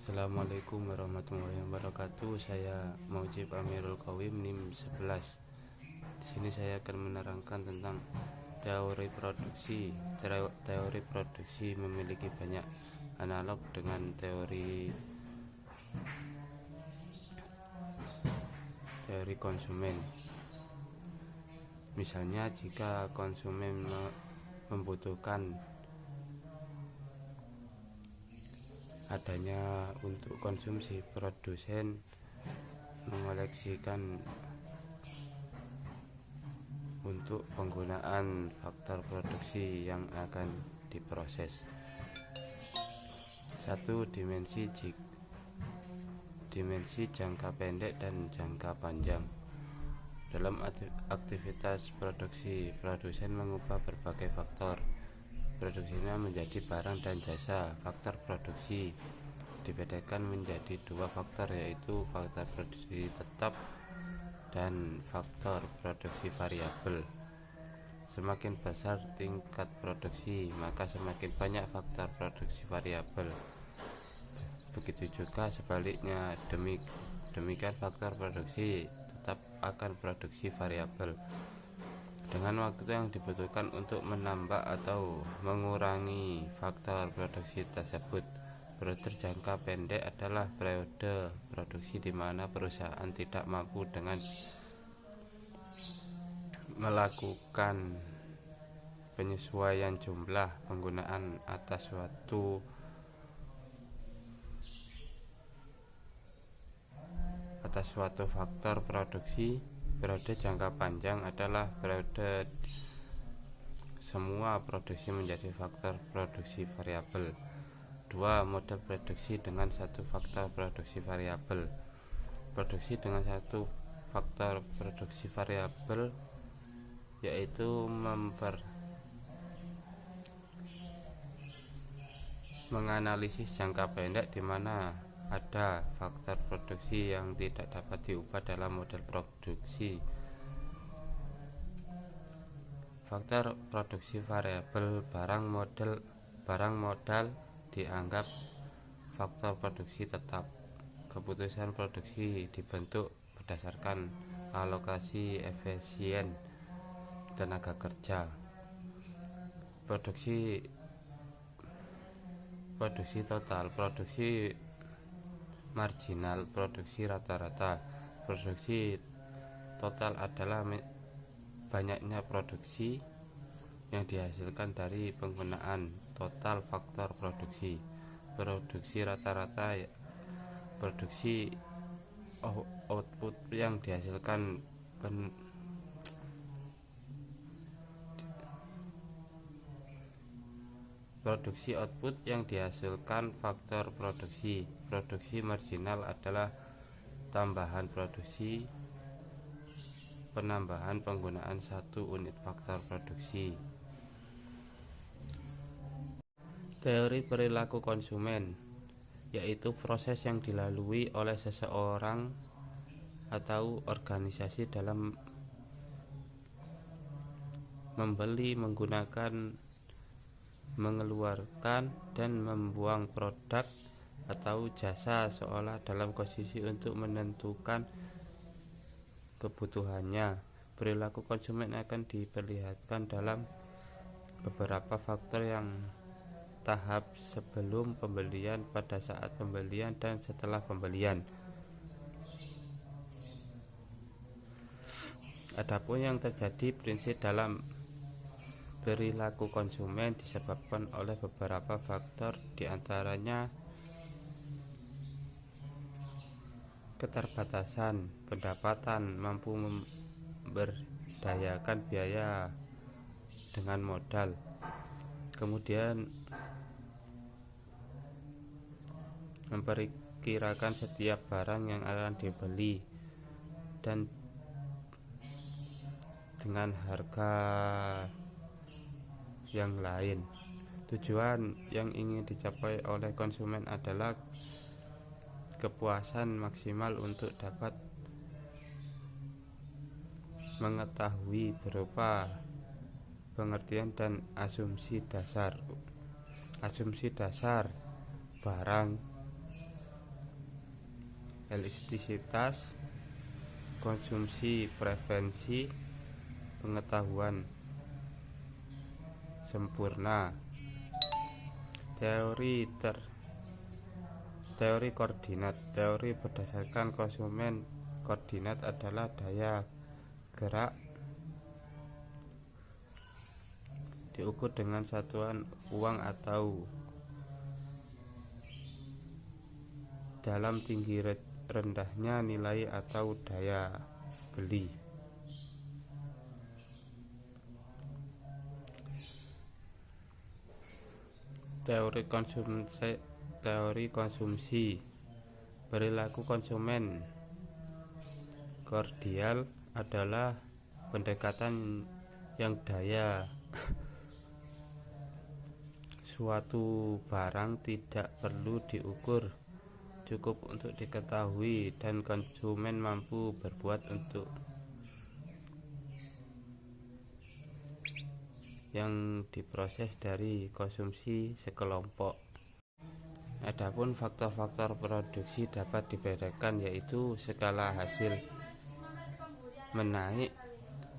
Assalamualaikum warahmatullahi wabarakatuh. Saya Maujib Amirul Qawim, NIM 11. Di sini saya akan menerangkan tentang teori produksi. Teori produksi memiliki banyak analog dengan teori konsumen. Misalnya, jika konsumen membutuhkan adanya untuk konsumsi, produsen mengoleksikan untuk penggunaan faktor produksi yang akan diproses. Satu, dimensi jangka pendek dan jangka panjang. Dalam aktivitas produksi, produsen mengubah berbagai faktor produksinya menjadi barang dan jasa. Faktor produksi dibedakan menjadi dua faktor, yaitu faktor produksi tetap dan faktor produksi variabel. Semakin besar tingkat produksi, maka semakin banyak faktor produksi variabel. Begitu juga sebaliknya, demikian faktor produksi tetap akan produksi variabel. Dengan waktu yang dibutuhkan untuk menambah atau mengurangi faktor produksi tersebut. Periode jangka pendek adalah periode produksi di mana perusahaan tidak mampu dengan melakukan penyesuaian jumlah penggunaan atas suatu faktor produksi. Periode jangka panjang adalah periode semua produksi menjadi faktor produksi variabel. 2. Model produksi dengan satu faktor produksi variabel. Produksi dengan satu faktor produksi variabel yaitu menganalisis jangka pendek di mana ada faktor produksi yang tidak dapat diubah dalam model produksi. Faktor produksi variabel barang modal dianggap faktor produksi tetap. Keputusan produksi dibentuk berdasarkan alokasi efisien tenaga kerja. Produksi total, produksi marginal, produksi rata-rata. Produksi total adalah banyaknya produksi yang dihasilkan dari penggunaan total faktor produksi. Produksi rata-rata, produksi output yang dihasilkan produksi output yang dihasilkan faktor produksi. Produksi marginal adalah tambahan produksi penambahan penggunaan satu unit faktor produksi. Teori perilaku konsumen, yaitu proses yang dilalui oleh seseorang atau organisasi dalam membeli, menggunakan, mengeluarkan, dan membuang produk atau jasa seolah dalam posisi untuk menentukan kebutuhannya. Perilaku konsumen akan diperlihatkan dalam beberapa faktor yang tahap sebelum pembelian, pada saat pembelian, dan setelah pembelian. Adapun yang terjadi prinsip dalam perilaku konsumen disebabkan oleh beberapa faktor, diantaranya keterbatasan pendapatan, mampu memberdayakan biaya dengan modal, kemudian memperkirakan setiap barang yang akan dibeli dan dengan harga yang lain. Tujuan yang ingin dicapai oleh konsumen adalah kepuasan maksimal untuk dapat mengetahui berupa pengertian dan asumsi dasar barang elastisitas, konsumsi, preferensi, pengetahuan sempurna. Teori koordinat. Teori berdasarkan konsumen koordinat adalah daya gerak diukur dengan satuan uang atau dalam tinggi rendahnya nilai atau daya beli. Teori konsumsi. Perilaku konsumen kordial adalah pendekatan yang daya suatu barang tidak perlu diukur, cukup untuk diketahui, dan konsumen mampu berbuat untuk yang diproses dari konsumsi sekelompok. Adapun faktor-faktor produksi dapat dibedakan, yaitu skala hasil menaik,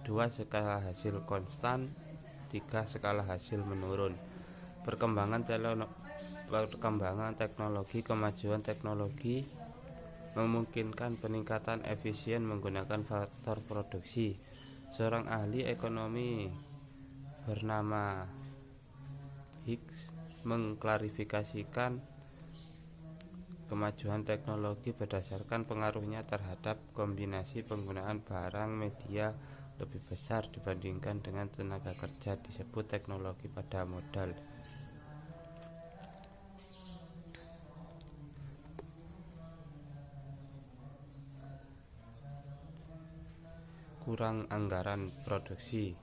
2 skala hasil konstan, 3 skala hasil menurun. Perkembangan teknologi. Kemajuan teknologi memungkinkan peningkatan efisien menggunakan faktor produksi. Seorang ahli ekonomi bernama Hicks mengklarifikasikan kemajuan teknologi berdasarkan pengaruhnya terhadap kombinasi penggunaan barang media lebih besar dibandingkan dengan tenaga kerja, disebut teknologi pada modal. Kurang anggaran produksi.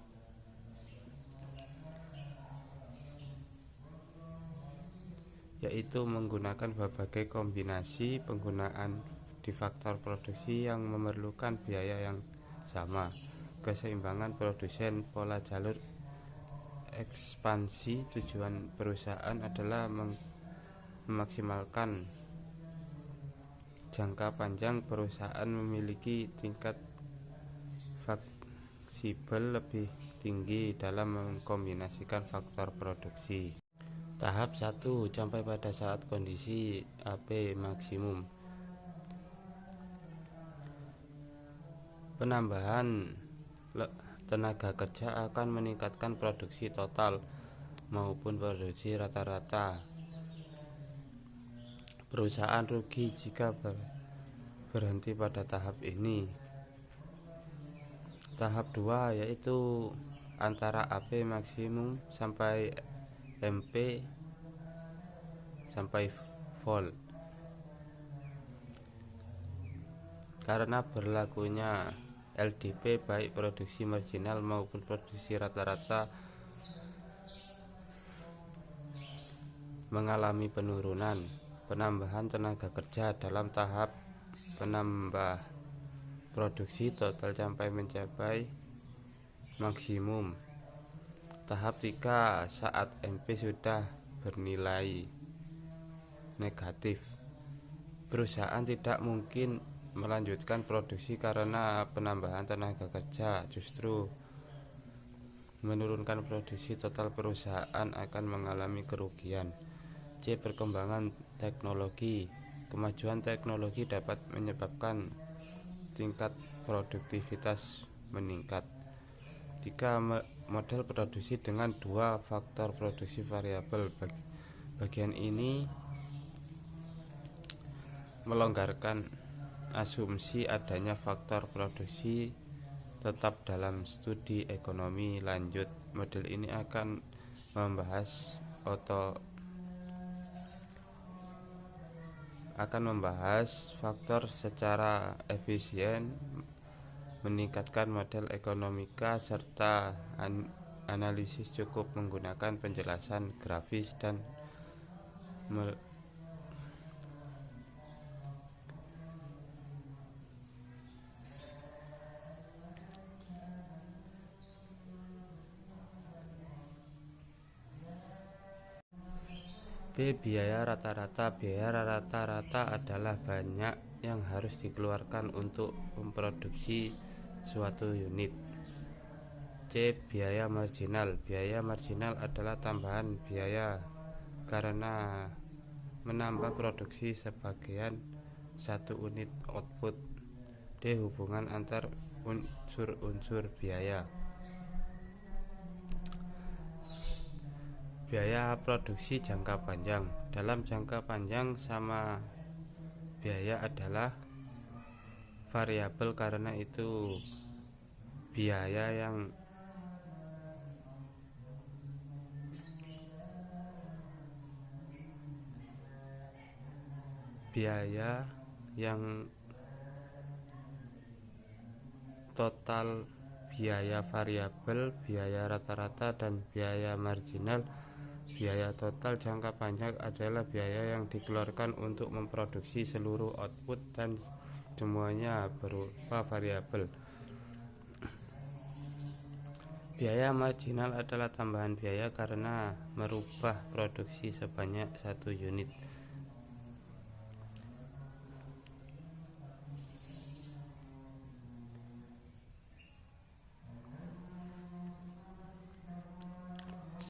Yaitu menggunakan berbagai kombinasi penggunaan di faktor produksi yang memerlukan biaya yang sama. Keseimbangan produsen. Pola jalur ekspansi. Tujuan perusahaan adalah memaksimalkan jangka panjang. Perusahaan memiliki tingkat fleksibel lebih tinggi dalam mengkombinasikan faktor produksi. Tahap 1. Sampai pada saat kondisi AP maksimum. Penambahan tenaga kerja akan meningkatkan produksi total maupun produksi rata-rata. Perusahaan rugi jika berhenti pada tahap ini. Tahap 2 yaitu antara AP maksimum sampai MP sampai vol. Karena berlakunya LDP baik produksi marginal maupun produksi rata-rata mengalami penurunan. Penambahan tenaga kerja dalam tahap penambah produksi total sampai mencapai maksimum. Tahap 3 saat MP sudah bernilai negatif. Perusahaan tidak mungkin melanjutkan produksi karena penambahan tenaga kerja justru menurunkan produksi total. Perusahaan akan mengalami kerugian. C. Perkembangan teknologi. Kemajuan teknologi dapat menyebabkan tingkat produktivitas meningkat. 3. Model produksi dengan 2 faktor produksi variabel. Bagian ini melonggarkan asumsi adanya faktor produksi tetap dalam studi ekonomi lanjut. Model ini akan membahas faktor secara efisien, meningkatkan model ekonomika, serta analisis cukup menggunakan penjelasan grafis dan B. Biaya rata-rata. Biaya rata-rata adalah banyak yang harus dikeluarkan untuk memproduksi suatu unit. C. Biaya marginal. Biaya marginal adalah tambahan biaya karena menambah produksi sebagian satu unit output. D. Hubungan antar unsur-unsur biaya. Biaya produksi jangka panjang. Dalam jangka panjang sama biaya adalah variabel, karena itu biaya yang total biaya variabel, biaya rata-rata, dan biaya marginal. Biaya total jangka panjang adalah biaya yang dikeluarkan untuk memproduksi seluruh output dan semuanya berupa variabel. Biaya marginal adalah tambahan biaya karena merubah produksi sebanyak satu unit.